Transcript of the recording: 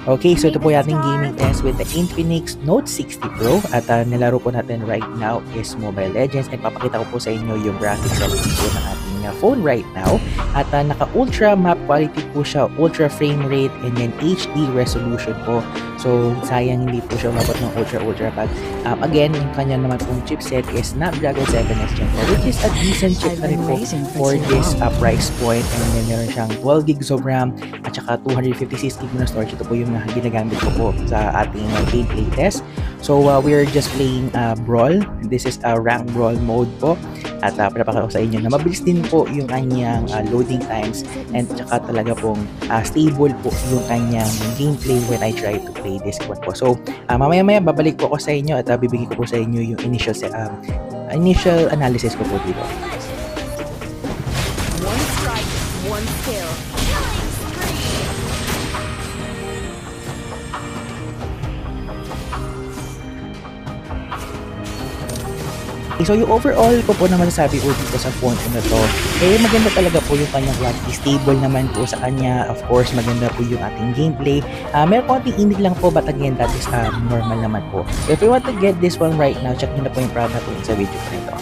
Okay, so ito po yung ating gaming test with the Infinix Note 60 Pro at nilaro po natin right now is Mobile Legends and papakita ko po sa inyo yung graphics settings po ng ating phone right now at naka-ultra map quality po siya, ultra frame rate and then HD resolution po. So sayang hindi po siya umabot ng ultra pag again, yung kanya naman pong chipset is Snapdragon 7S Gen 4 which is a decent chip na rin po for this price point and then meron siyang 12 gigs of RAM at saka 256 GB na storage. Ito po yung ginagamit ko po sa ating gameplay test. So we're just playing Brawl. This is a rank Brawl mode po. At pinapakita ko sa inyo na mabilis din po yung kanyang loading times and saka talaga pong stable po yung kanyang gameplay when I try to play this one po. So mamaya-maya babalik po ako sa inyo at bibigay ko po sa inyo yung initial analysis ko po dito. One strike, one kill. So yung overall ko po na masasabi po dito sa phone ko na to, maganda talaga po yung kanyang quality, stable naman po sa kanya, of course maganda po yung ating gameplay, meron konting init lang po but again that is normal naman po. So if you want to get this one right now, check nyo na po yung product po sa video ko nito.